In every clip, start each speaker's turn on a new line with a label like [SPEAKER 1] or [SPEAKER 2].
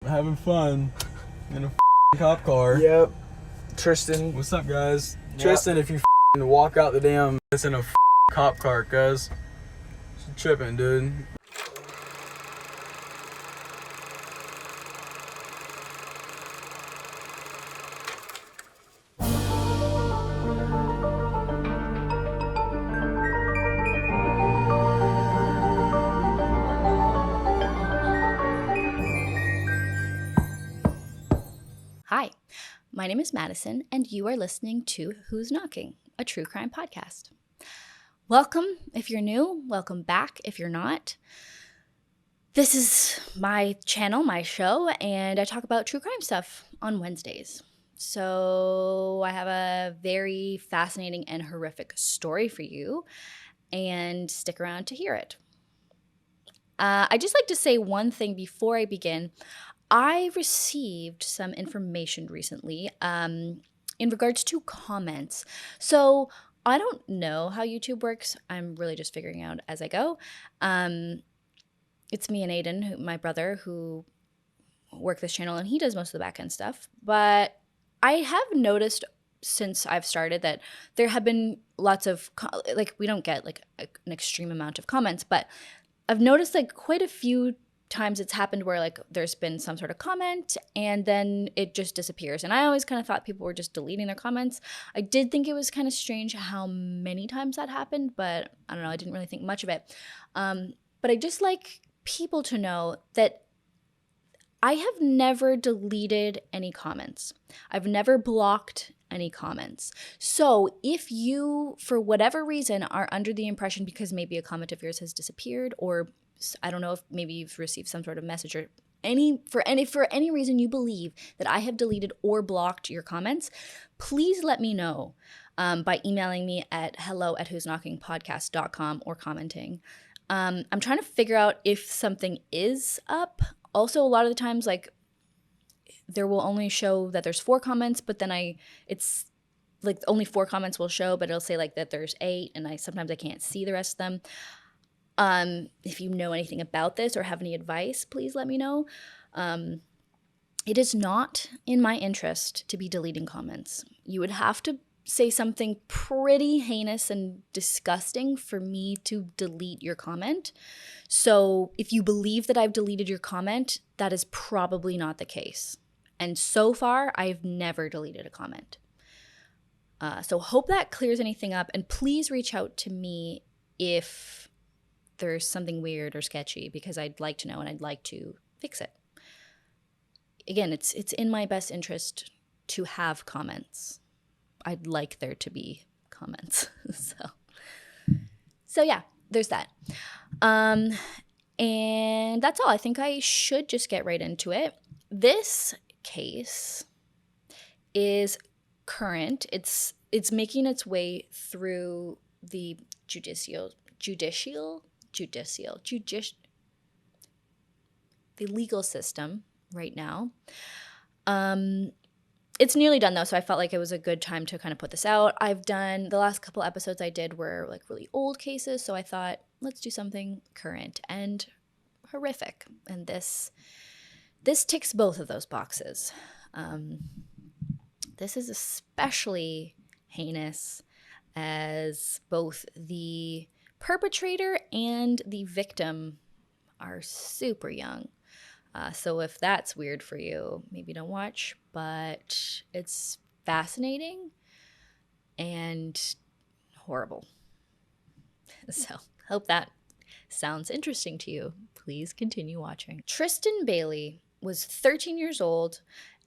[SPEAKER 1] having fun in a cop car.
[SPEAKER 2] Yep. Tristan.
[SPEAKER 1] What's up, guys?
[SPEAKER 2] Yep.
[SPEAKER 1] Tristan, if you walk out the damn, it's in a cop car, cuz. Tripping, dude.
[SPEAKER 3] Hi, my name is Madison, and you are listening to Who's Knocking, a true crime podcast. Welcome if you're new, welcome back if you're not. This is my channel, my show, and I talk about true crime stuff on Wednesdays. So I have a very fascinating and horrific story for you, and stick around to hear it. I'd just like to say one thing before I begin. I received some information recently in regards to comments. So I don't know how YouTube works. I'm really just figuring out as I go. It's me and Aidan, my brother, who work this channel, and he does most of the back end stuff. But I have noticed since I've started that there have been lots of, we don't get like an extreme amount of comments, but I've noticed like quite a few times it's happened where like there's been some sort of comment and then it just disappears. And I always kind of thought people were just deleting their comments. I did think it was kind of strange how many times that happened, but I don't know, I didn't really think much of it. But I just like people to know that I have never deleted any comments. I've never blocked any comments. So if you, for whatever reason, are under the impression because maybe a comment of yours has disappeared, or I don't know if maybe you've received some sort of message or for any reason you believe that I have deleted or blocked your comments, please let me know by emailing me at hello@whosknockingpodcast.com or commenting. I'm trying to figure out if something is up. Also, a lot of the times, like, there will only show that there's 4 comments, but then it's like only 4 comments will show, but it'll say like that there's 8, and sometimes I can't see the rest of them. If you know anything about this or have any advice, please let me know. It is not in my interest to be deleting comments. You would have to say something pretty heinous and disgusting for me to delete your comment. So if you believe that I've deleted your comment, that is probably not the case. And so far, I've never deleted a comment. So hope that clears anything up. And please reach out to me if there's something weird or sketchy, because I'd like to know and I'd like to fix it. Again, it's in my best interest to have comments. I'd like there to be comments. So yeah, there's that. And that's all. I think I should just get right into it. This case is current. It's making its way through the the legal system right now. It's nearly done though, so I felt like it was a good time to kind of put this out. The last couple episodes I did were like really old cases, so I thought let's do something current and horrific. And this ticks both of those boxes. This is especially heinous as both the perpetrator and the victim are super young. So if that's weird for you, maybe don't watch, but it's fascinating and horrible. So hope that sounds interesting to you. Please continue watching. Tristan Bailey was 13 years old,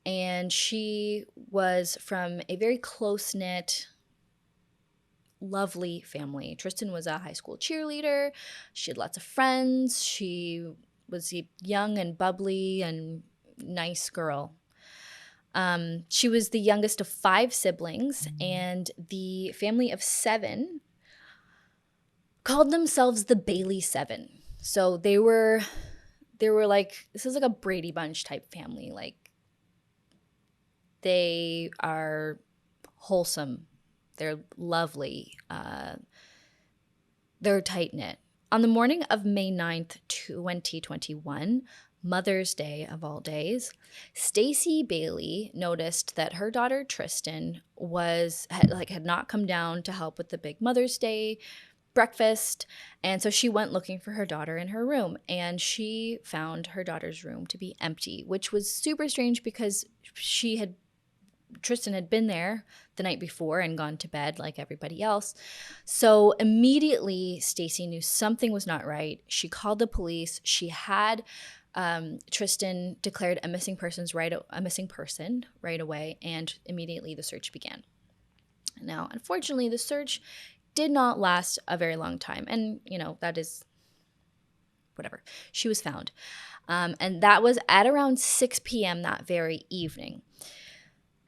[SPEAKER 3] and she was from a very close-knit, lovely family. Tristan was a high school cheerleader. She had lots of friends. She was a young and bubbly and nice girl. She was the youngest of 5 siblings, and the family of 7 called themselves the Bailey 7. So they were like, this is like a Brady Bunch type family. Like, they are wholesome. They're lovely. They're tight-knit. On the morning of May 9th, 2021, Mother's Day of all days, Stacy Bailey noticed that her daughter Tristan had not come down to help with the big Mother's Day breakfast, and so she went looking for her daughter in her room, and she found her daughter's room to be empty, which was super strange because Tristan had been there the night before and gone to bed like everybody else. So immediately Stacy knew something was not right. She called the police. She had Tristan declared a missing person right away, and immediately the search began. Now, unfortunately, the search did not last a very long time, and that is whatever. She was found, and that was at around 6 p.m. that very evening.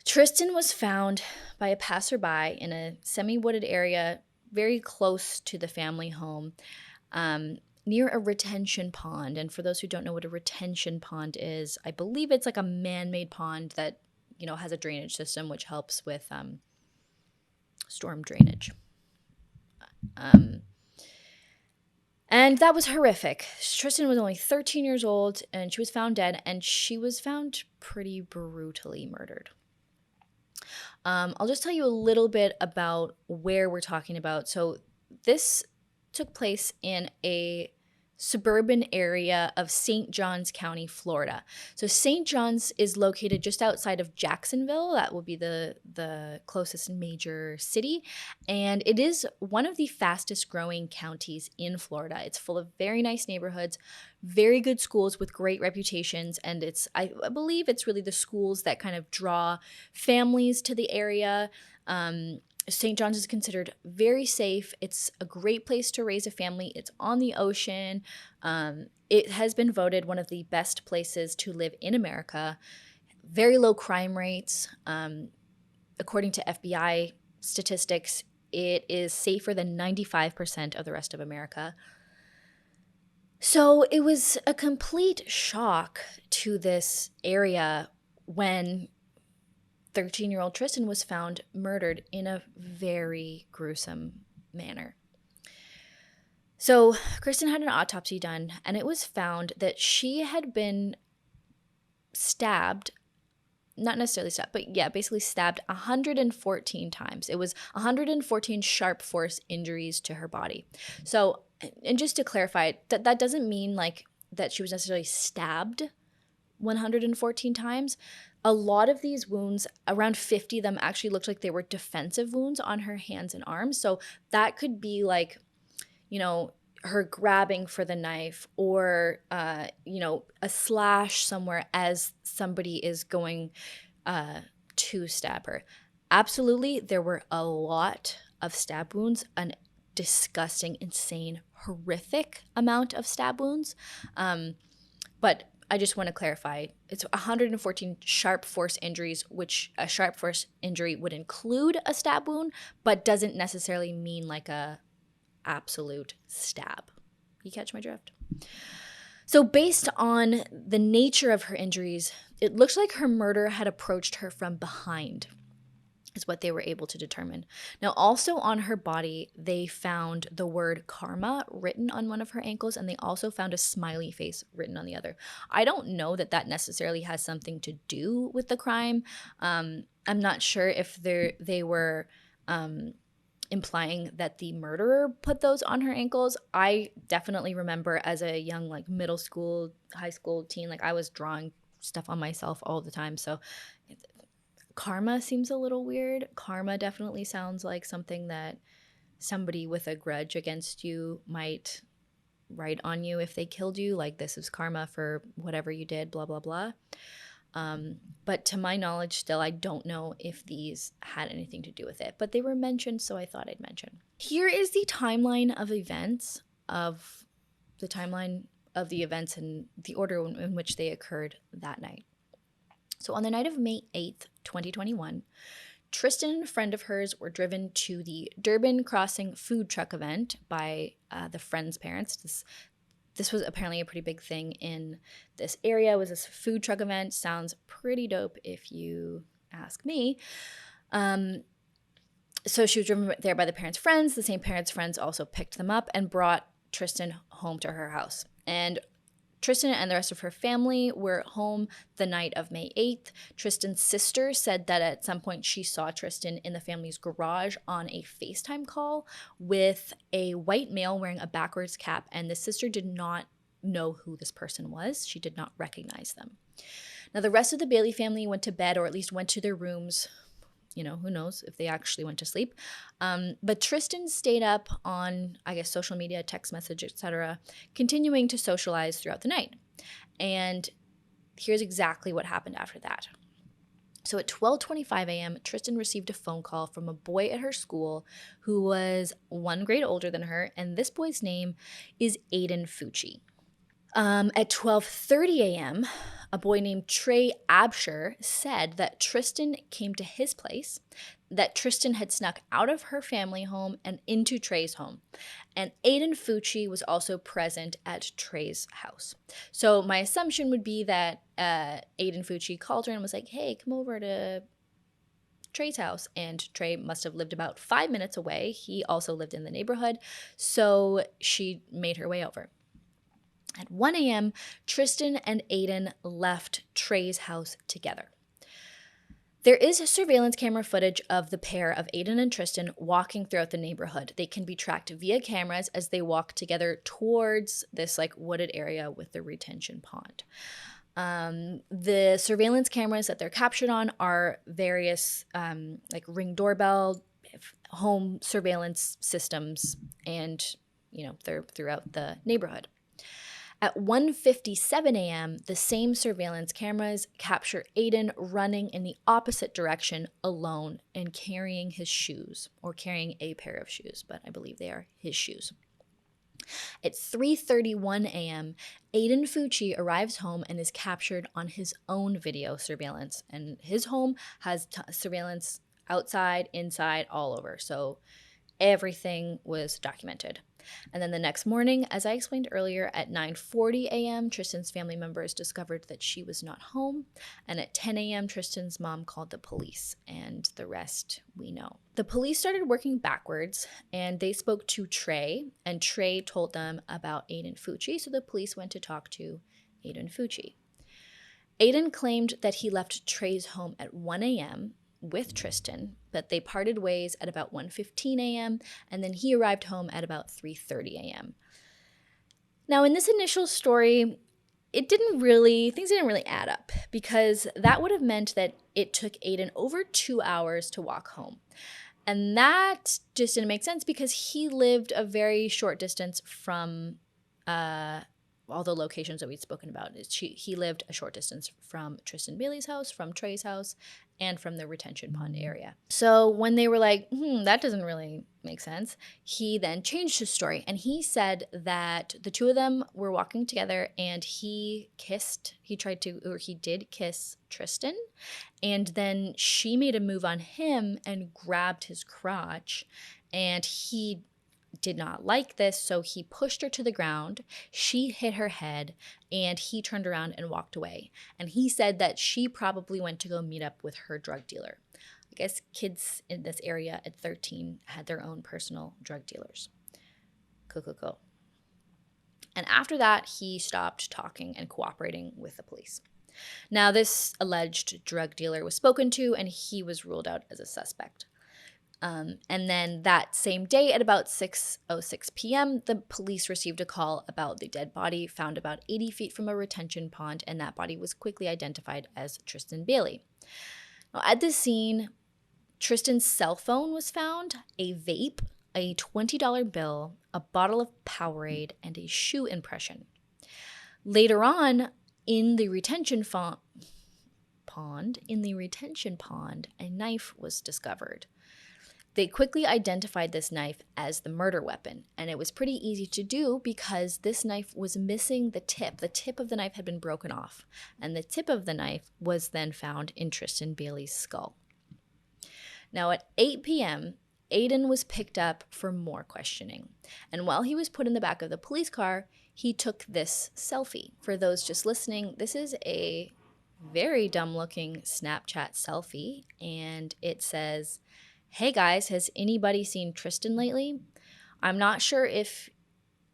[SPEAKER 3] Tristan was found by a passerby in a semi-wooded area very close to the family home, near a retention pond. And for those who don't know what a retention pond is, I believe it's like a man-made pond that has a drainage system which helps with storm drainage. And that was horrific. Tristan was only 13 years old, and she was found dead, and she was found pretty brutally murdered. I'll just tell you a little bit about where we're talking about. So this took place in a suburban area of St. Johns County, Florida. So St. Johns is located just outside of Jacksonville. That will be the closest major city. And it is one of the fastest growing counties in Florida. It's full of very nice neighborhoods, very good schools with great reputations. And I believe it's really the schools that kind of draw families to the area. St. John's is considered very safe. It's a great place to raise a family. It's on the ocean. It has been voted one of the best places to live in America. Very low crime rates. According to FBI statistics, it is safer than 95% of the rest of America. So it was a complete shock to this area when 13-year-old Tristan was found murdered in a very gruesome manner. So Kristen had an autopsy done, and it was found that she had been stabbed, not necessarily stabbed, but yeah, basically stabbed 114 times. It was 114 sharp force injuries to her body. So, and just to clarify, that doesn't mean like that she was necessarily stabbed 114 times. A lot of these wounds, around 50 of them, actually looked like they were defensive wounds on her hands and arms. So that could be like, her grabbing for the knife, or, a slash somewhere as somebody is going to stab her. Absolutely, there were a lot of stab wounds, an disgusting, insane, horrific amount of stab wounds. But I just want to clarify, it's 114 sharp force injuries, which a sharp force injury would include a stab wound, but doesn't necessarily mean like a absolute stab. You catch my drift? So based on the nature of her injuries, it looks like her murderer had approached her from behind, is what they were able to determine. Now, also on her body, they found the word karma written on one of her ankles, and they also found a smiley face written on the other. I don't know that necessarily has something to do with the crime. I'm not sure if they were implying that the murderer put those on her ankles. I definitely remember as a young, like middle school, high school teen, like I was drawing stuff on myself all the time. So karma seems a little weird. Karma definitely sounds like something that somebody with a grudge against you might write on you if they killed you, like this is karma for whatever you did, blah, blah, blah. But to my knowledge still, I don't know if these had anything to do with it, but they were mentioned, so I thought I'd mention. Here is the timeline of events, and the order in which they occurred that night. So on the night of May 8th, 2021, Tristan and a friend of hers were driven to the Durban Crossing food truck event by the friend's parents. This was apparently a pretty big thing in this area. It was this food truck event. Sounds pretty dope if you ask me. So she was driven there by the parents' friends. The same parents' friends also picked them up and brought Tristan home to her house. And Tristan and the rest of her family were home the night of May 8th. Tristan's sister said that at some point she saw Tristan in the family's garage on a FaceTime call with a white male wearing a backwards cap, and the sister did not know who this person was. She did not recognize them. Now, the rest of the Bailey family went to bed, or at least went to their rooms. You know, who knows if they actually went to sleep. But Tristan stayed up on, I guess, social media, text message, etc., continuing to socialize throughout the night. And here's exactly what happened after that. So at 12:25 a.m., Tristan received a phone call from a boy at her school who was 1 grade older than her, and this boy's name is Aiden Fucci. At 12:30 a.m., a boy named Trey Absher said that Tristan came to his place, that Tristan had snuck out of her family home and into Trey's home. And Aiden Fucci was also present at Trey's house. So my assumption would be that Aiden Fucci called her and was like, hey, come over to Trey's house. And Trey must have lived about 5 minutes away. He also lived in the neighborhood. So she made her way over. At 1 a.m., Tristan and Aiden left Trey's house together. There is surveillance camera footage of the pair of Aiden and Tristan walking throughout the neighborhood. They can be tracked via cameras as they walk together towards this wooded area with the retention pond. The surveillance cameras that they're captured on are various Ring doorbell, home surveillance systems, and they're throughout the neighborhood. At 1:57 a.m., the same surveillance cameras capture Aiden running in the opposite direction alone and carrying his shoes, or carrying a pair of shoes, but I believe they are his shoes. At 3:31 a.m., Aiden Fucci arrives home and is captured on his own video surveillance. And his home has surveillance outside, inside, all over. So everything was documented. And then the next morning, as I explained earlier, at 9:40 a.m., Tristan's family members discovered that she was not home. And at 10 a.m., Tristan's mom called the police, and the rest we know. The police started working backwards, and they spoke to Trey, and Trey told them about Aiden Fucci, so the police went to talk to Aiden Fucci. Aiden claimed that he left Trey's home at 1 a.m., with Tristan, but they parted ways at about 1:15 a.m., and then he arrived home at about 3:30 a.m. Now, in this initial story, things didn't really add up, because that would have meant that it took Aiden over 2 hours to walk home. And that just didn't make sense, because he lived a very short distance from all the locations that we'd spoken about. He lived a short distance from Tristan Bailey's house, from Trey's house, and from the retention pond area. So when they were like, that doesn't really make sense, he then changed his story, and he said that the two of them were walking together, and he did kiss Tristan, and then she made a move on him and grabbed his crotch, and he did not like this, so he pushed her to the ground. She hit her head, and he turned around and walked away. And he said that she probably went to go meet up with her drug dealer. I guess kids in this area at 13 had their own personal drug dealers. Cool. And after that, he stopped talking and cooperating with the police. Now, this alleged drug dealer was spoken to, and he was ruled out as a suspect. And then that same day at about 6:06 p.m., the police received a call about the dead body found about 80 feet from a retention pond, and that body was quickly identified as Tristan Bailey. Now, at the scene, Tristan's cell phone was found, a vape, a $20 bill, a bottle of Powerade, and a shoe impression. Later on, in the retention pond, a knife was discovered. They quickly identified this knife as the murder weapon, and it was pretty easy to do because this knife was missing the tip. The tip of the knife had been broken off, and the tip of the knife was then found in Tristan Bailey's skull. Now, at 8 p.m., Aiden was picked up for more questioning, and while he was put in the back of the police car, he took this selfie. For those just listening, this is a very dumb-looking Snapchat selfie, and it says, "Hey guys, has anybody seen Tristan lately? I'm not sure if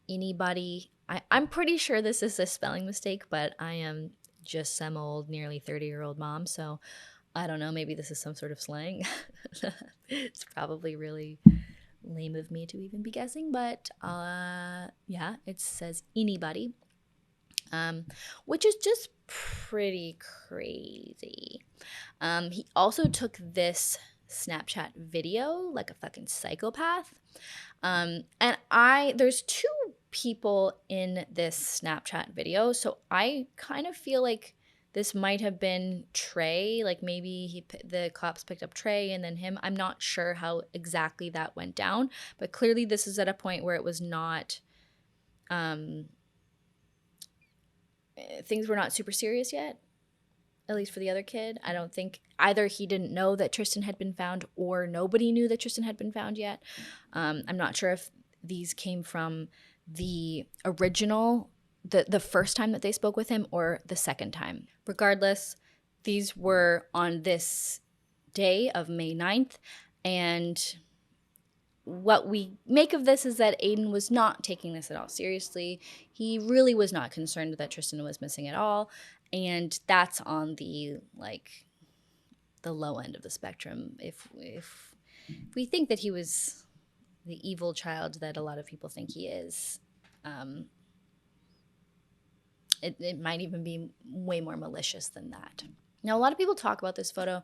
[SPEAKER 3] anybody I'm pretty sure this is a spelling mistake, but I am just some old, nearly 30-year-old mom, so I don't know. Maybe this is some sort of slang. It's probably really lame of me to even be guessing, but yeah, it says anybody, which is just pretty crazy. He also took this Snapchat video like a fucking psychopath. And there's two people in this Snapchat video, so I kind of feel like this might have been Trey. Like maybe the cops picked up Trey and then him. I'm not sure how exactly that went down, but clearly this is at a point where it was not, things were not super serious yet, at least for the other kid. I don't think either he didn't know that Tristan had been found or nobody knew that Tristan had been found yet. I'm not sure if these came from the original, the first time that they spoke with him or the second time. Regardless, these were on this day of May 9th, and what we make of this is that Aiden was not taking this at all seriously. He really was not concerned that Tristan was missing at all, and that's on the low end of the spectrum. If we think that he was the evil child that a lot of people think he is, it might even be way more malicious than that. Now, a lot of people talk about this photo,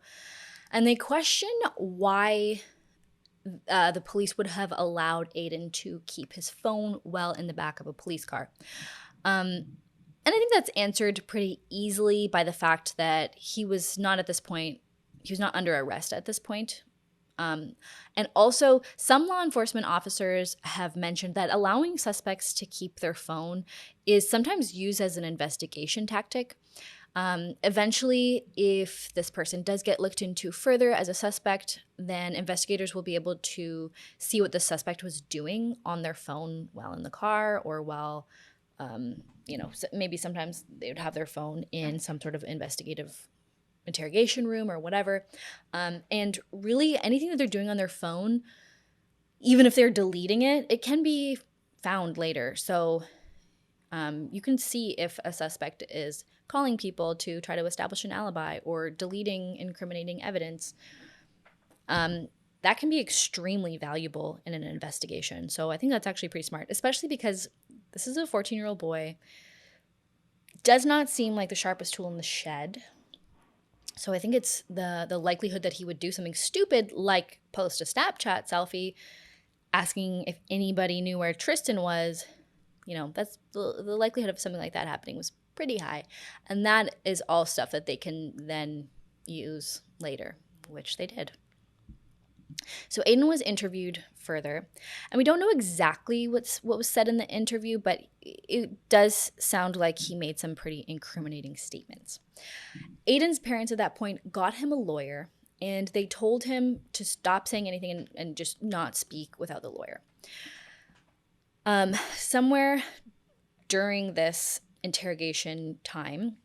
[SPEAKER 3] and they question why the police would have allowed Aiden to keep his phone well in the back of a police car. And I think that's answered pretty easily by the fact that he was not at this point, he was not under arrest at this point. And also, some law enforcement officers have mentioned that allowing suspects to keep their phone is sometimes used as an investigation tactic. Eventually, if this person does get looked into further as a suspect, then investigators will be able to see what the suspect was doing on their phone while in the car or while, maybe sometimes they would have their phone in some sort of investigative interrogation room or whatever. And really anything that they're doing on their phone, even if they're deleting it, it can be found later. So you can see if a suspect is calling people to try to establish an alibi or deleting incriminating evidence. That can be extremely valuable in an investigation. So I think that's actually pretty smart, especially because this is a 14-year-old boy. Does not seem like the sharpest tool in the shed. So I think it's the likelihood that he would do something stupid like post a Snapchat selfie asking if anybody knew where Tristan was, that's the likelihood of something like that happening was pretty high. And that is all stuff that they can then use later, which they did. So Aiden was interviewed further, and we don't know exactly what was said in the interview, but it does sound like he made some pretty incriminating statements. Aiden's parents at that point got him a lawyer, and they told him to stop saying anything and just not speak without the lawyer. Somewhere during this interrogation time,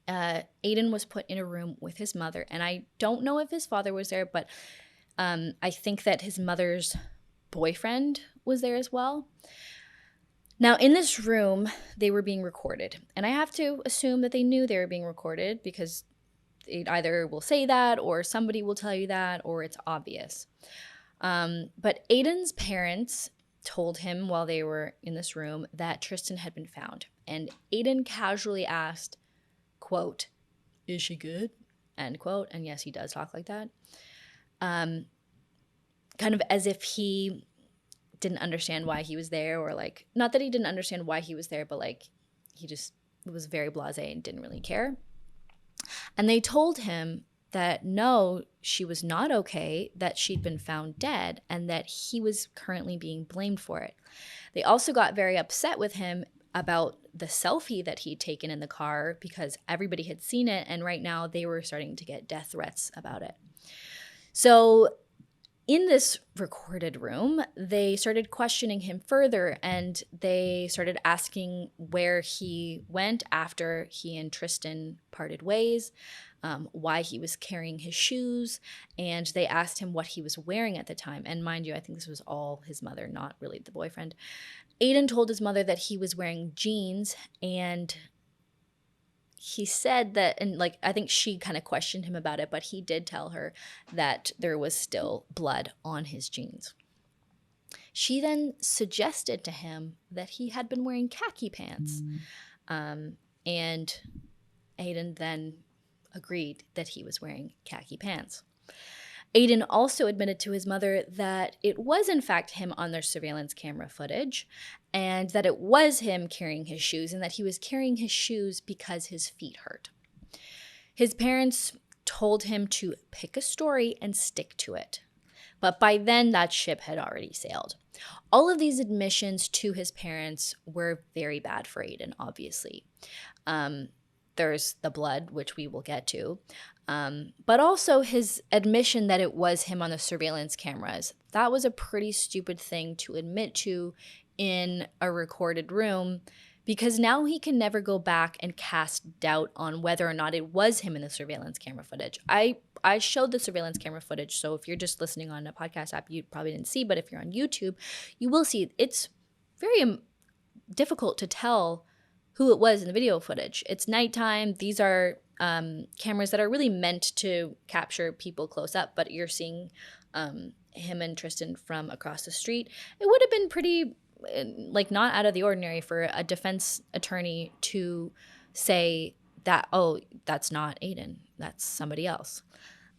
[SPEAKER 3] Aiden was put in a room with his mother, and I don't know if his father was there, but I think that his mother's boyfriend was there as well. Now, in this room, they were being recorded, and I have to assume that they knew they were being recorded because it either will say that or somebody will tell you that or it's obvious. But Aiden's parents told him while they were in this room that Tristan had been found, and Aiden casually asked, quote, "Is she good?" End quote. And yes, he does talk like that. Kind of as if he didn't understand why he was there, or like, not that he didn't understand why he was there, but like he just was very blasé and didn't really care. And they told him that no, she was not okay, that she'd been found dead, and that he was currently being blamed for it. They also got very upset with him about the selfie that he'd taken in the car because everybody had seen it, and right now they were starting to get death threats about it. So in this recorded room, they started questioning him further, and they started asking where he went after he and Tristan parted ways, why he was carrying his shoes, and they asked him what he was wearing at the time. And mind you, I think this was all his mother, not really the boyfriend. Aiden told his mother that he was wearing jeans, and he said that, and like I think she kind of questioned him about it, but he did tell her that there was still blood on his jeans. She then suggested to him that he had been wearing khaki pants. And Aiden then agreed that he was wearing khaki pants. Aiden also admitted to his mother that it was in fact him on their surveillance camera footage, and that it was him carrying his shoes, and that he was carrying his shoes because his feet hurt. His parents told him to pick a story and stick to it. But by then, that ship had already sailed. All of these admissions to his parents were very bad for Aiden, obviously. There's the blood, which we will get to, but also his admission that it was him on the surveillance cameras. That was a pretty stupid thing to admit to in a recorded room, because now he can never go back and cast doubt on whether or not it was him in the surveillance camera footage. I showed the surveillance camera footage, so if you're just listening on a podcast app, you probably didn't see, but if you're on YouTube, you will see. It's very difficult to tell who it was in the video footage. It's nighttime. These are cameras that are really meant to capture people close up, but you're seeing him and Tristan from across the street. It would have been pretty, like, not out of the ordinary for a defense attorney to say that, oh, that's not Aiden, that's somebody else.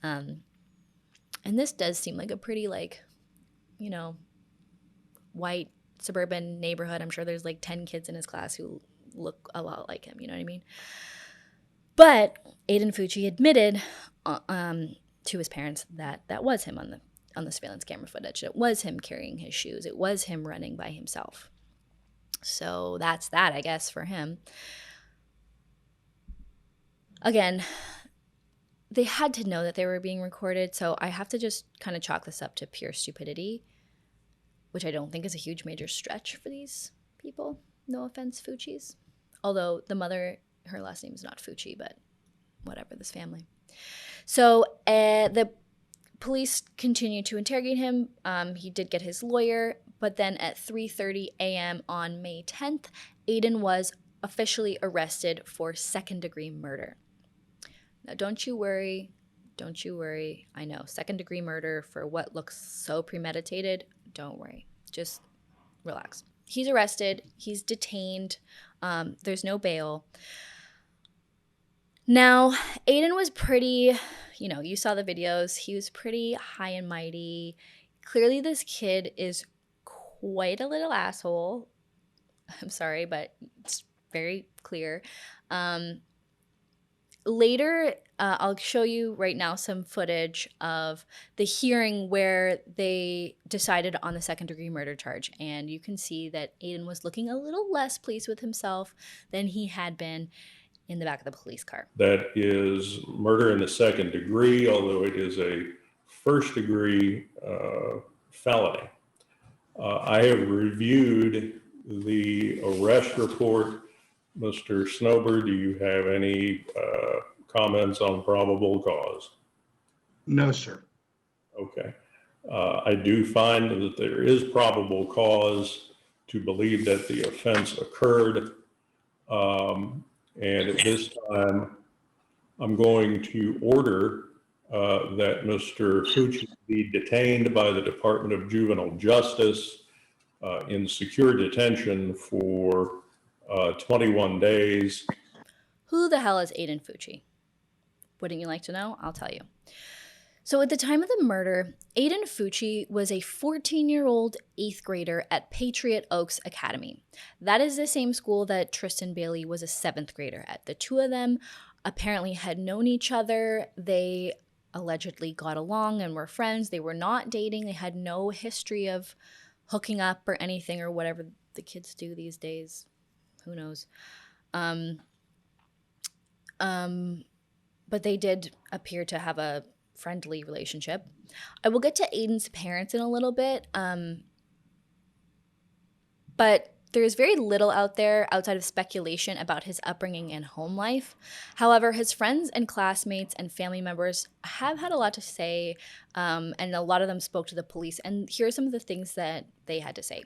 [SPEAKER 3] And this does seem like a pretty, like, you know, white suburban neighborhood. I'm sure there's like 10 kids in his class who look a lot like him, you know what I mean? But Aiden Fucci admitted to his parents that that was him on the surveillance camera footage. It was him carrying his shoes. It was him running by himself. So that's that, I guess, for him. Again, they had to know that they were being recorded, so I have to just kind of chalk this up to pure stupidity, which I don't think is a huge major stretch for these people. No offense, Fuccis. Although the mother, her last name is not Fucci, but whatever, this family. So the police continued to interrogate him. He did get his lawyer, but then at 3:30 a.m. on May 10th, Aiden was officially arrested for second-degree murder. Now, don't you worry. I know, second-degree murder for what looks so premeditated, don't worry. Just relax. He's arrested. He's detained. There's no bail. Now, Aiden was pretty, you saw the videos. He was pretty high and mighty. Clearly, this kid is quite a little asshole. I'm sorry, but it's very clear. Later, I'll show you right now some footage of the hearing where they decided on the second-degree murder charge. And you can see that Aiden was looking a little less pleased with himself than he had been in the back of the police car.
[SPEAKER 4] That is murder in the second degree, although it is a first-degree felony. I have reviewed the arrest report. Mr. Snober, do you have any comments on probable cause?
[SPEAKER 5] No, sir.
[SPEAKER 4] Okay. I do find that there is probable cause to believe that the offense occurred. And at this time, I'm going to order that Mr. Fucci be detained by the Department of Juvenile Justice in secure detention for 21 days.
[SPEAKER 3] Who the hell is Aiden Fucci? Wouldn't you like to know? I'll tell you. So at the time of the murder, Aiden Fucci was a 14-year-old 8th grader at Patriot Oaks Academy. That is the same school that Tristan Bailey was a 7th grader at. The two of them apparently had known each other. They allegedly got along and were friends. They were not dating. They had no history of hooking up or anything, or whatever the kids do these days. Who knows? But they did appear to have a friendly relationship. I will get to Aiden's parents in a little bit, but there's very little out there outside of speculation about his upbringing and home life. However, his friends and classmates and family members have had a lot to say, and a lot of them spoke to the police, and here are some of the things that they had to say.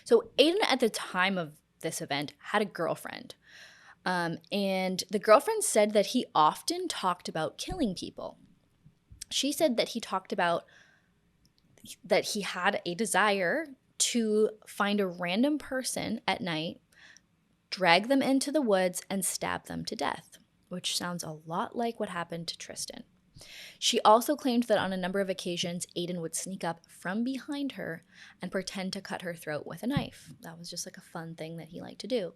[SPEAKER 3] So Aiden, at the time of this event, had a girlfriend. And the girlfriend said that he often talked about killing people. She said that he talked about that he had a desire to find a random person at night, drag them into the woods, and stab them to death, which sounds a lot like what happened to Tristan. She also claimed that on a number of occasions, Aiden would sneak up from behind her and pretend to cut her throat with a knife. That was just like a fun thing that he liked to do.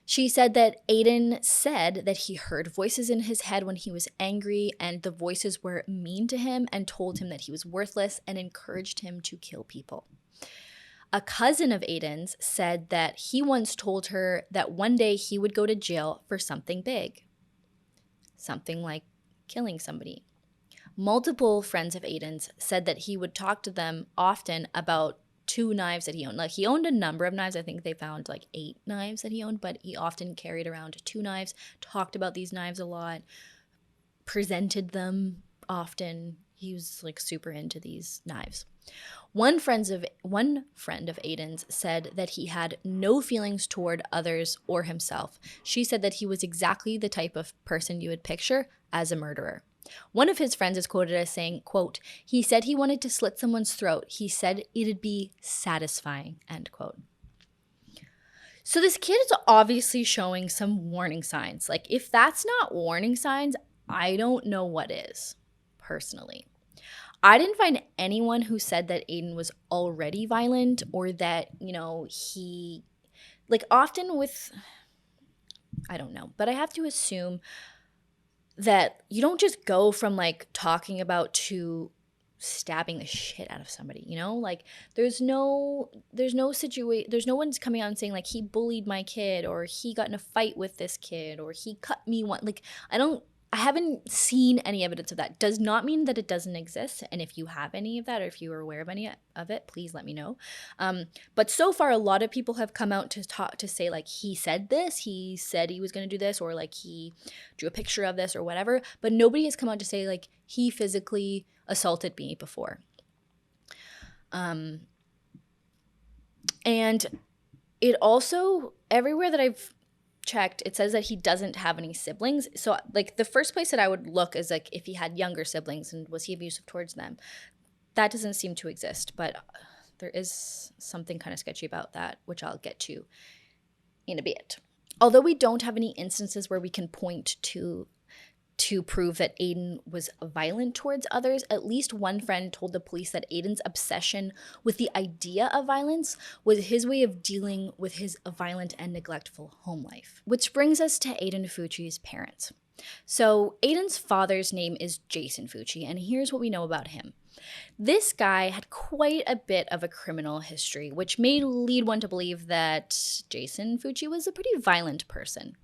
[SPEAKER 3] She said that Aiden said that he heard voices in his head when he was angry, and the voices were mean to him and told him that he was worthless and encouraged him to kill people. A cousin of Aiden's said that he once told her that one day he would go to jail for something big. Something like killing somebody. Multiple friends of Aiden's said that he would talk to them often about 2 knives that he owned. Like, he owned a number of knives. I think they found like 8 knives that he owned, but he often carried around 2 knives, talked about these knives a lot, presented them often. He was like super into these knives. One friend of Aiden's said that he had no feelings toward others or himself. She said that he was exactly the type of person you would picture as a murderer. One of his friends is quoted as saying, quote, "He said he wanted to slit someone's throat. He said it'd be satisfying," end quote. So this kid is obviously showing some warning signs. Like, if that's not warning signs, I don't know what is, personally. I didn't find anyone who said that Aiden was already violent, or that, he, like, often with, I don't know, but I have to assume that you don't just go from like talking about to stabbing the shit out of somebody, like there's no one's coming out and saying like he bullied my kid, or he got in a fight with this kid, or he cut me one. Like, I haven't seen any evidence of that. Does not mean that it doesn't exist. And if you have any of that, or if you are aware of any of it, please let me know. But so far, a lot of people have come out to say like he said this, he said he was going to do this, or like he drew a picture of this or whatever. But nobody has come out to say like he physically assaulted me before. And it also, everywhere that I've checked, it says that he doesn't have any siblings. So like the first place that I would look is like if he had younger siblings and was he abusive towards them. That doesn't seem to exist, but there is something kind of sketchy about that, which I'll get to in a bit. Although we don't have any instances where we can point to prove that Aiden was violent towards others, at least one friend told the police that Aiden's obsession with the idea of violence was his way of dealing with his violent and neglectful home life. Which brings us to Aiden Fucci's parents. So Aiden's father's name is Jason Fucci, and here's what we know about him. This guy had quite a bit of a criminal history, which may lead one to believe that Jason Fucci was a pretty violent person.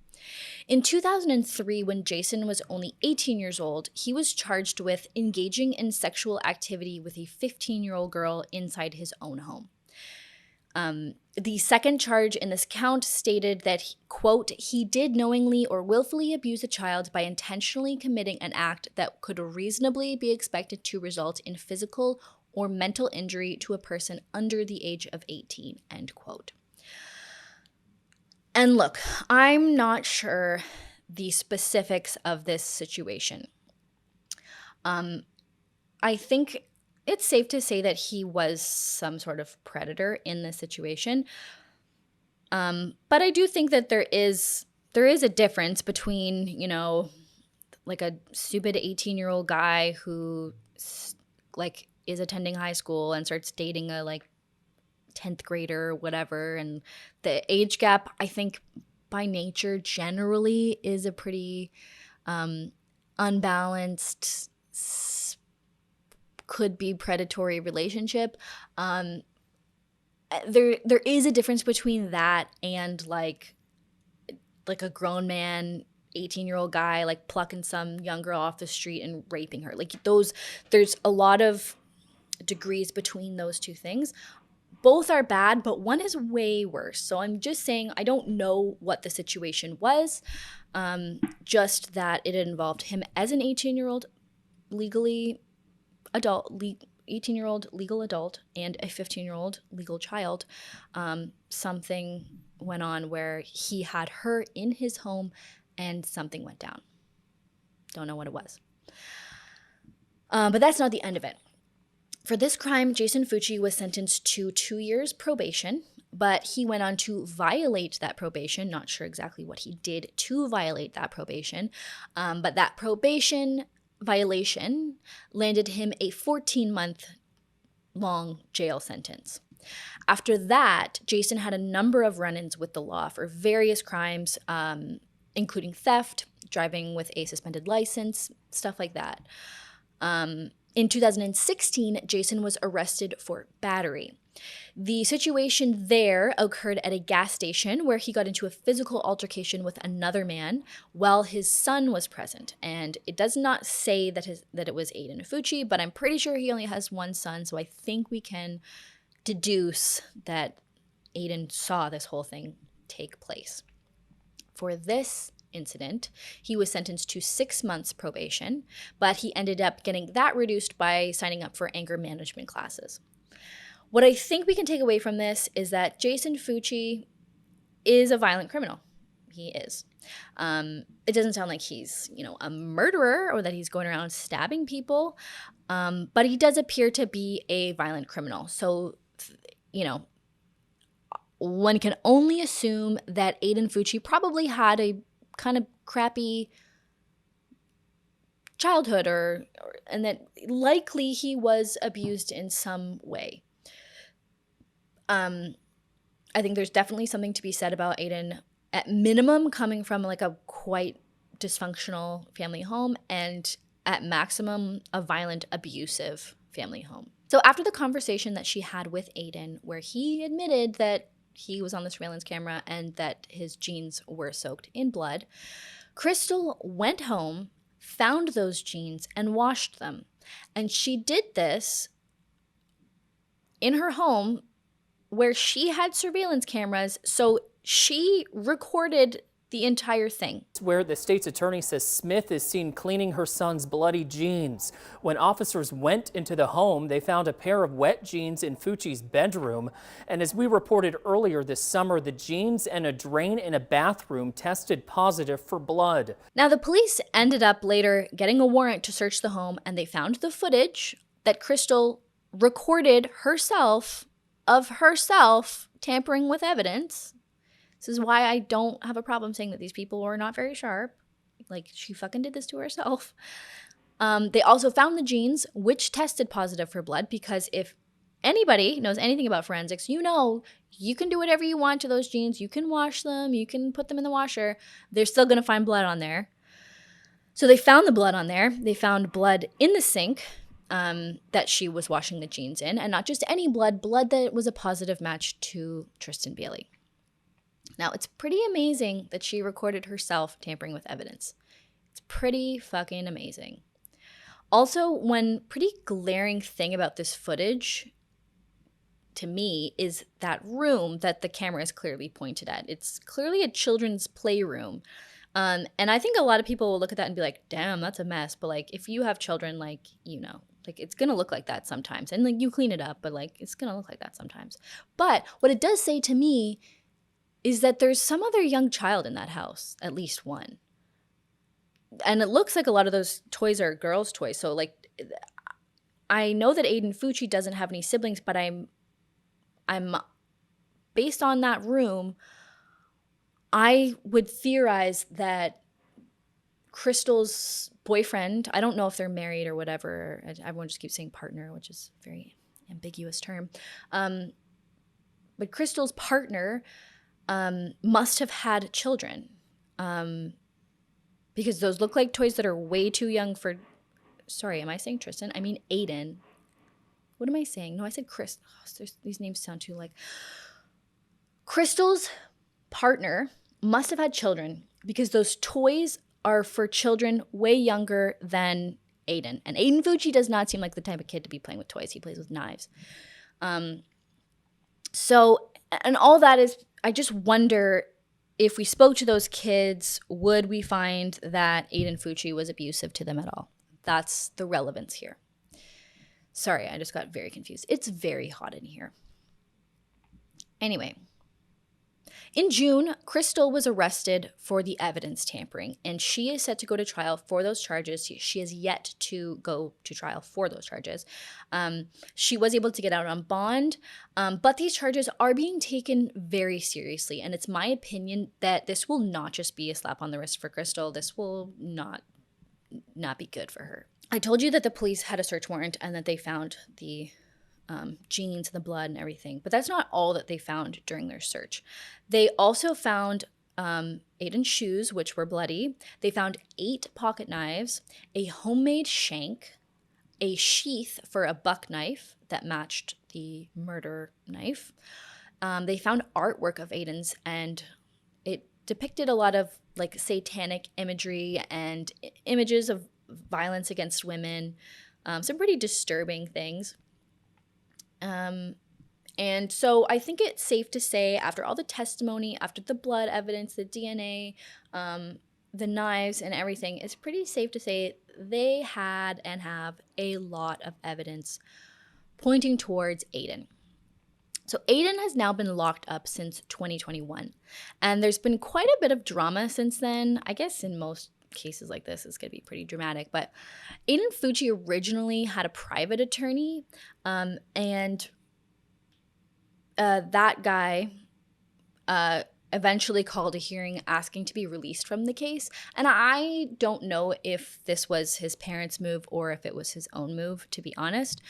[SPEAKER 3] In 2003, when Jason was only 18 years old, he was charged with engaging in sexual activity with a 15-year-old girl inside his own home. The second charge in this count stated that, quote, "he did knowingly or willfully abuse a child by intentionally committing an act that could reasonably be expected to result in physical or mental injury to a person under the age of 18, end quote. And look, I'm not sure the specifics of this situation. I think it's safe to say that he was some sort of predator in this situation. But I do think that there is a difference between, like a stupid 18-year-old guy who like is attending high school and starts dating a like 10th grader or whatever, and the age gap, I think by nature generally is a pretty unbalanced, could be predatory relationship. There is a difference between that and like a grown man 18-year-old guy like plucking some young girl off the street and raping her. Like there's a lot of degrees between those two things. Both are bad, but one is way worse. So I'm just saying I don't know what the situation was, just that it involved him as an 18-year-old, legally adult, 18-year-old legal adult and a 15-year-old legal child, something went on where he had her in his home and something went down. Don't know what it was. But that's not the end of it. For this crime, Jason Fucci was sentenced to 2 years probation, but he went on to violate that probation. Not sure exactly what he did to violate that probation, but that probation violation landed him a 14-month long jail sentence. After that, Jason had a number of run-ins with the law for various crimes, including theft, driving with a suspended license, stuff like that. In 2016, Jason was arrested for battery. The situation there occurred at a gas station where he got into a physical altercation with another man while his son was present. And it does not say that it was Aiden Fucci, but I'm pretty sure he only has one son, so I think we can deduce that Aiden saw this whole thing take place. For this incident, he was sentenced to 6 months probation, but he ended up getting that reduced by signing up for anger management classes. What I think we can take away from this is that Jason Fucci is a violent criminal. He is. It doesn't sound like he's, a murderer or that he's going around stabbing people, but he does appear to be a violent criminal. So, one can only assume that Aiden Fucci probably had a kind of crappy childhood and that likely he was abused in some way. I think there's definitely something to be said about Aiden, at minimum, coming from like a quite dysfunctional family home, and at maximum, a violent, abusive family home. So after the conversation that she had with Aiden, where he admitted that he was on the surveillance camera and that his jeans were soaked in blood, Crystal went home, found those jeans, and washed them. And she did this in her home where she had surveillance cameras, so she recorded the entire thing.
[SPEAKER 6] Where the state's attorney says Smith is seen cleaning her son's bloody jeans. When officers went into the home, they found a pair of wet jeans in Fucci's bedroom. And as we reported earlier this summer, the jeans and a drain in a bathroom tested positive for blood.
[SPEAKER 3] Now, the police ended up later getting a warrant to search the home, and they found the footage that Crystal recorded of herself tampering with evidence. This is why I don't have a problem saying that these people were not very sharp. Like, she fucking did this to herself. They also found the jeans, which tested positive for blood, because if anybody knows anything about forensics, you can do whatever you want to those jeans. You can wash them. You can put them in the washer. They're still going to find blood on there. So they found the blood on there. They found blood in the sink that she was washing the jeans in, and not just any blood that was a positive match to Tristan Bailey. Now, it's pretty amazing that she recorded herself tampering with evidence. It's pretty fucking amazing. Also, one pretty glaring thing about this footage to me is that room that the camera is clearly pointed at. It's clearly a children's playroom. And I think a lot of people will look at that and be like, damn, that's a mess. But like, if you have children, like, it's going to look like that sometimes. And like, you clean it up, but like, it's going to look like that sometimes. But what it does say to me is that there's some other young child in that house, at least one. And it looks like a lot of those toys are girls' toys. So like, I know that Aiden Fucci doesn't have any siblings, but I'm based on that room, I would theorize that Crystal's boyfriend, I don't know if they're married or whatever. Everyone just keeps saying partner, which is a very ambiguous term. But Crystal's partner must have had children, because those look like toys that are way too young for, sorry, am I saying Tristan? I mean Aiden. What am I saying? No, I said Chris. Oh, these names sound too like. Crystal's partner must have had children because those toys are for children way younger than Aiden. And Aiden Fucci does not seem like the type of kid to be playing with toys. He plays with knives. So, and all that is, I just wonder if we spoke to those kids, would we find that Aiden Fucci was abusive to them at all? That's the relevance here. Sorry, I just got very confused. It's very hot in here. Anyway, in June, Crystal was arrested for the evidence tampering, and she is set to go to trial for those charges. She has yet to go to trial for those charges. She was able to get out on bond, but these charges are being taken very seriously, and it's my opinion that this will not just be a slap on the wrist for Crystal. This will not be good for her. I told you that the police had a search warrant and that they found the genes, the blood, and everything. But that's not all that they found during their search. They also found Aiden's shoes, which were bloody. They found 8 pocket knives, a homemade shank, a sheath for a buck knife that matched the murder knife. They found artwork of Aiden's, and it depicted a lot of like satanic imagery and images of violence against women, some pretty disturbing things. And so I think it's safe to say, after all the testimony, after the blood evidence, the DNA, the knives and everything, it's pretty safe to say they had and have a lot of evidence pointing towards Aiden. So Aiden has now been locked up since 2021, and there's been quite a bit of drama since then. I guess in most cases like this, it's going to be pretty dramatic, but Aiden Fucci originally had a private attorney, and that guy eventually called a hearing asking to be released from the case. And I don't know if this was his parents' move or if it was his own move, to be honest.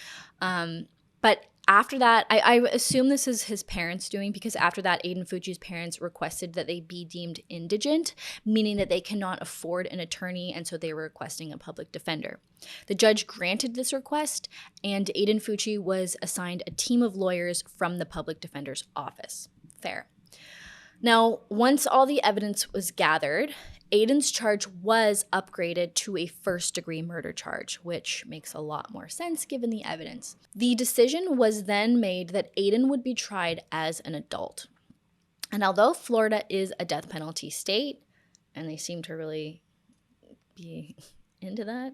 [SPEAKER 3] But after that, I assume this is his parents doing, because after that, Aiden Fucci's parents requested that they be deemed indigent, meaning that they cannot afford an attorney, and so they were requesting a public defender. The judge granted this request, and Aiden Fucci was assigned a team of lawyers from the public defender's office. Fair. Now, once all the evidence was gathered, Aiden's charge was upgraded to a first-degree murder charge, which makes a lot more sense given the evidence. The decision was then made that Aiden would be tried as an adult. And although Florida is a death penalty state, and they seem to really be into that,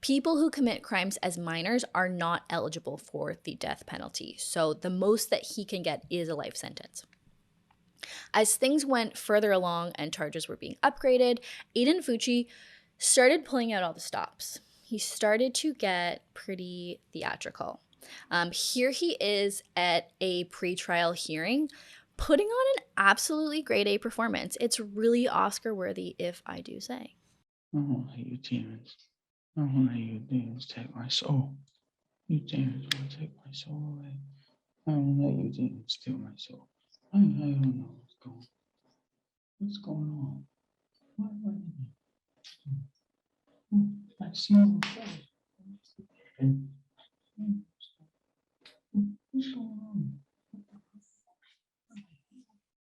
[SPEAKER 3] people who commit crimes as minors are not eligible for the death penalty. So the most that he can get is a life sentence. As things went further along and charges were being upgraded, Aiden Fucci started pulling out all the stops. He started to get pretty theatrical. Here he is at a pretrial hearing, putting on an absolutely grade A performance. It's really Oscar worthy, if I do say.
[SPEAKER 5] I won't let you demons. I won't let you demons take my soul. You demons will take my soul away. I won't let you demons steal my soul. I don't know what's going on. I see you. What's going on?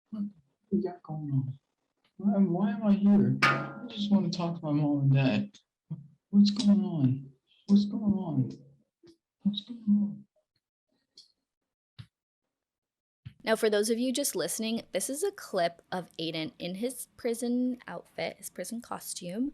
[SPEAKER 5] What you got going on? Why am I here? I just want to talk to my mom and dad. What's going on? What's going on? What's going on?
[SPEAKER 3] Now, for those of you just listening, this is a clip of Aiden in his prison outfit, his prison costume,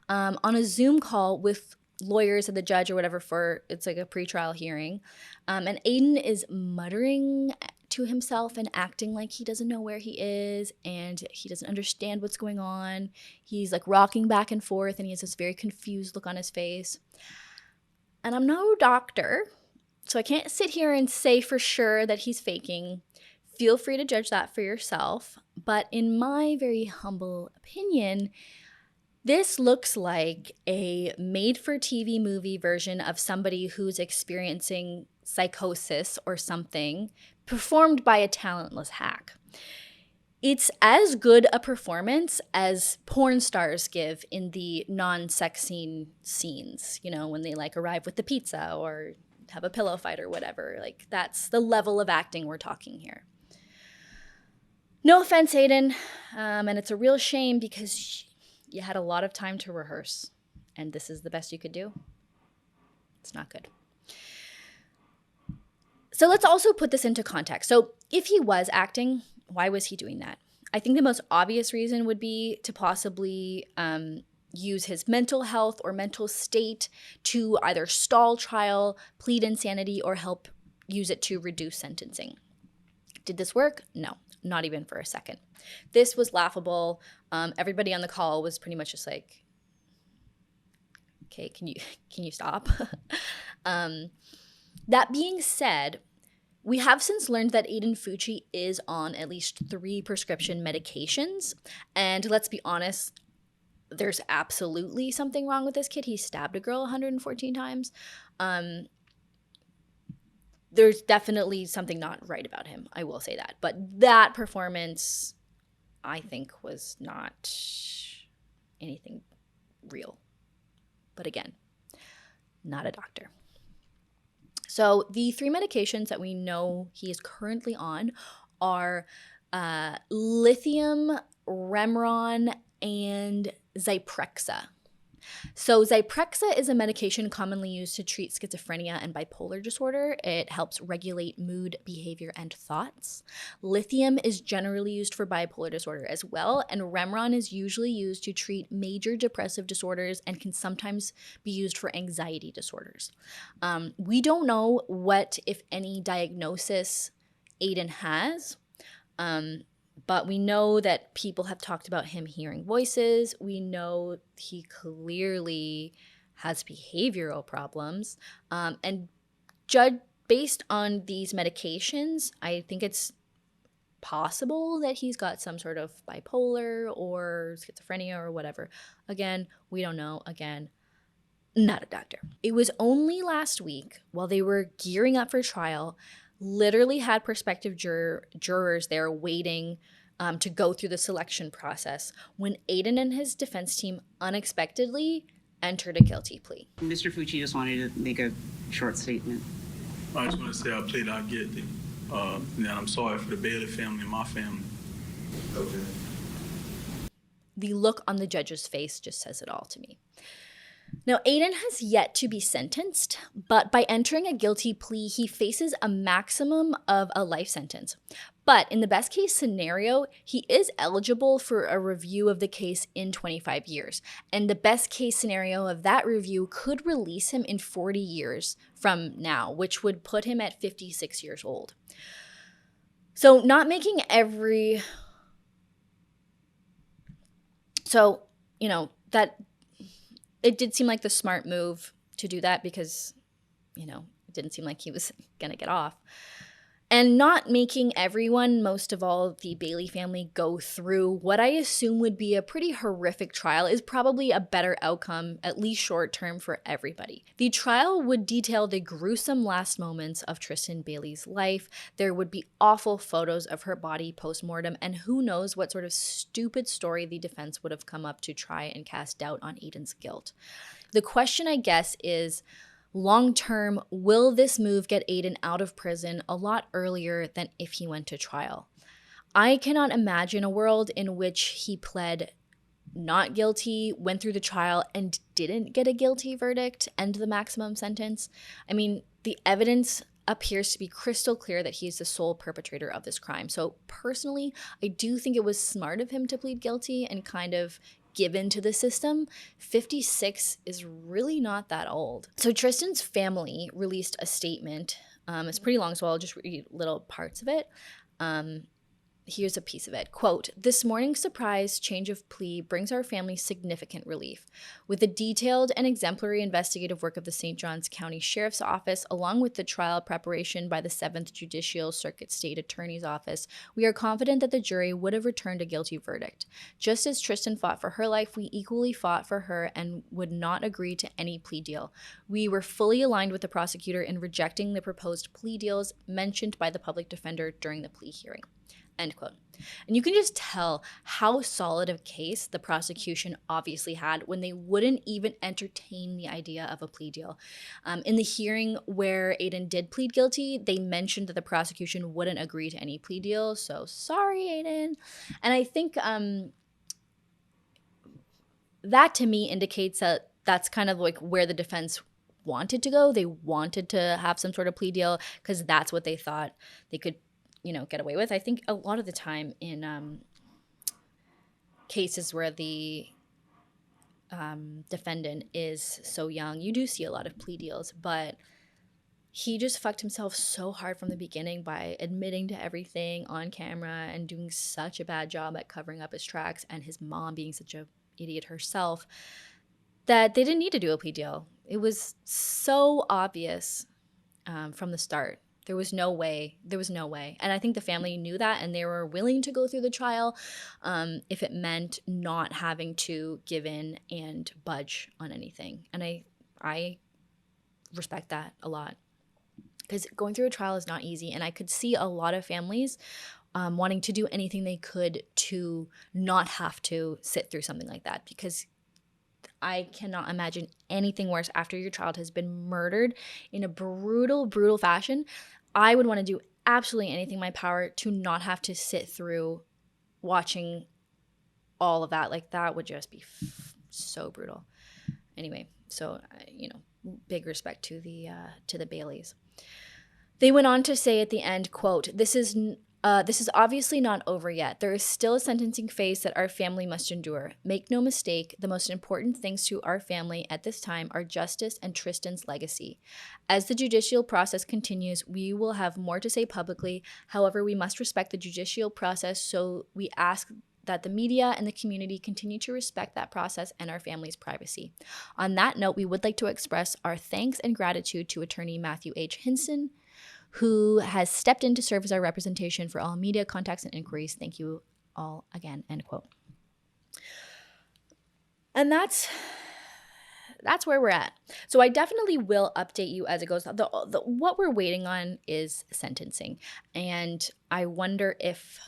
[SPEAKER 3] on a Zoom call with lawyers and the judge or whatever for, it's like a pretrial hearing. And Aiden is muttering to himself and acting like he doesn't know where he is and he doesn't understand what's going on. He's like rocking back and forth and he has this very confused look on his face. And I'm no doctor, so I can't sit here and say for sure that he's faking. Feel free to judge that for yourself. But in my very humble opinion, this looks like a made-for-TV movie version of somebody who's experiencing psychosis or something, performed by a talentless hack. It's as good a performance as porn stars give in the non-sex scene scenes, you know, when they like arrive with the pizza or have a pillow fight or whatever. Like, that's the level of acting we're talking here. No offense, Aiden, and it's a real shame because you had a lot of time to rehearse, and this is the best you could do. It's not good. So let's also put this into context. So if he was acting, why was he doing that? I think the most obvious reason would be to possibly use his mental health or mental state to either stall trial, plead insanity, or help use it to reduce sentencing. Did this work? No, not even for a second. This was laughable. Everybody on the call was pretty much just like, okay, can you stop? That being said, we have since learned that Aiden Fucci is on at least 3 prescription medications. And let's be honest, there's absolutely something wrong with this kid. He stabbed a girl 114 times. There's definitely something not right about him. I will say that. But that performance, I think, was not anything real. But again, not a doctor. So the 3 medications that we know he is currently on are lithium, Remeron, and Zyprexa. So Zyprexa is a medication commonly used to treat schizophrenia and bipolar disorder. It helps regulate mood, behavior, and thoughts. Lithium is generally used for bipolar disorder as well, and Remeron is usually used to treat major depressive disorders and can sometimes be used for anxiety disorders. We don't know what, if any, diagnosis Aiden has. But we know that people have talked about him hearing voices. We know he clearly has behavioral problems. And based on these medications, I think it's possible that he's got some sort of bipolar or schizophrenia or whatever. Again, we don't know. Again, not a doctor. It was only last week, while they were gearing up for trial, literally had prospective jurors there waiting to go through the selection process when Aiden and his defense team unexpectedly entered a guilty plea.
[SPEAKER 7] Mr. Fucci just wanted to make a short statement.
[SPEAKER 8] I just want to say I plead not guilty. And I'm sorry for the Bailey family and my family. Okay.
[SPEAKER 3] The look on the judge's face just says it all to me. Now, Aiden has yet to be sentenced, but by entering a guilty plea, he faces a maximum of a life sentence. But in the best case scenario, he is eligible for a review of the case in 25 years. And the best case scenario of that review could release him in 40 years from now, which would put him at 56 years old. So not making every... So, that... It did seem like the smart move to do that because, it didn't seem like he was going to get off. And not making everyone, most of all the Bailey family, go through what I assume would be a pretty horrific trial is probably a better outcome, at least short term, for everybody. The trial would detail the gruesome last moments of Tristan Bailey's life. There would be awful photos of her body post-mortem, and who knows what sort of stupid story the defense would have come up to try and cast doubt on Aiden's guilt. The question, I guess, is, long-term, will this move get Aiden out of prison a lot earlier than if he went to trial? I cannot imagine a world in which he pled not guilty, went through the trial, and didn't get a guilty verdict and the maximum sentence. I mean, the evidence appears to be crystal clear that he is the sole perpetrator of this crime. So personally, I do think it was smart of him to plead guilty and kind of given to the system. 56 is really not that old. So Tristan's family released a statement. It's pretty long, so I'll just read little parts of it. Here's a piece of it. Quote, "This morning's surprise change of plea brings our family significant relief. With the detailed and exemplary investigative work of the St. Johns County Sheriff's Office, along with the trial preparation by the 7th Judicial Circuit State Attorney's Office, we are confident that the jury would have returned a guilty verdict. Just as Tristan fought for her life, we equally fought for her and would not agree to any plea deal. We were fully aligned with the prosecutor in rejecting the proposed plea deals mentioned by the public defender during the plea hearing." End quote. And you can just tell how solid of a case the prosecution obviously had when they wouldn't even entertain the idea of a plea deal. In the hearing where Aiden did plead guilty, they mentioned that the prosecution wouldn't agree to any plea deal. So sorry, Aiden. And I think that to me indicates that that's kind of like where the defense wanted to go. They wanted to have some sort of plea deal because that's what they thought they could get away with. I think a lot of the time in cases where the defendant is so young. You do see a lot of plea deals, but he just fucked himself so hard from the beginning by admitting to everything on camera and doing such a bad job at covering up his tracks, and his mom being such a idiot herself, that they didn't need to do a plea deal. It was so obvious from the start. There was no way. And I think the family knew that, and they were willing to go through the trial if it meant not having to give in and budge on anything. And I respect that a lot, because going through a trial is not easy. And I could see a lot of families wanting to do anything they could to not have to sit through something like that, because I cannot imagine anything worse after your child has been murdered in a brutal, brutal fashion. I would want to do absolutely anything in my power to not have to sit through watching all of that. Like, that would just be so brutal. Anyway, so, big respect to the Baileys. They went on to say at the end, quote, this is obviously not over yet. There is still a sentencing phase that our family must endure. Make no mistake, the most important things to our family at this time are justice and Tristan's legacy. As the judicial process continues, we will have more to say publicly. However, we must respect the judicial process, so we ask that the media and the community continue to respect that process and our family's privacy. On that note, we would like to express our thanks and gratitude to attorney Matthew H. Hinson, who has stepped in to serve as our representation for all media contacts and inquiries. Thank you all again, end quote. And that's where we're at. So I definitely will update you as it goes. What we're waiting on is sentencing. And I wonder if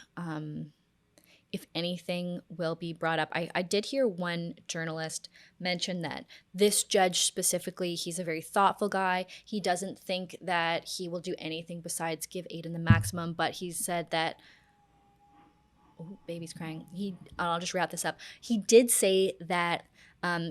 [SPEAKER 3] anything will be brought up. I did hear one journalist mention that this judge specifically, he's a very thoughtful guy. He doesn't think that he will do anything besides give Aiden the maximum, but he said that, oh, baby's crying. I'll just wrap this up. He did say that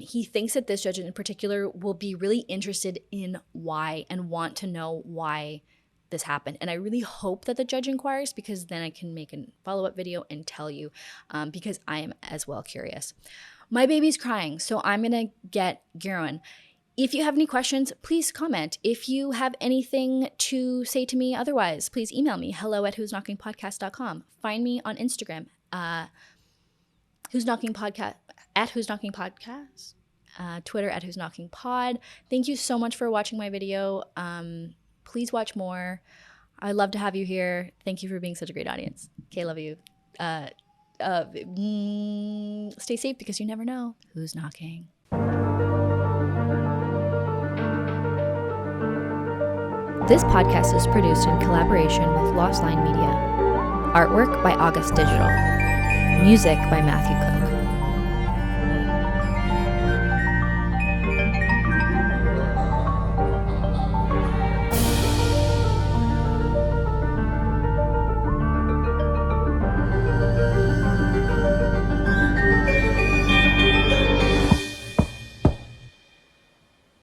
[SPEAKER 3] he thinks that this judge in particular will be really interested in why and want to know why this happened. And I really hope that the judge inquires, because then I can make a follow-up video and tell you, because I am as well curious. My baby's crying, so I'm gonna get going. If you have any questions, please comment. If you have anything to say to me otherwise, please email me, hello@whosknockingpodcast.com. Find me on Instagram, Who's Knocking Podcast, @whosknockingpodcast, Twitter @whosknockingpod. Thank you so much for watching my video. Please watch more. I'd love to have you here. Thank you for being such a great audience. Okay, love you. Stay safe, because you never know who's knocking. This podcast is produced in collaboration with Lost Line Media. Artwork by August Digital. Music by Matthew Cook.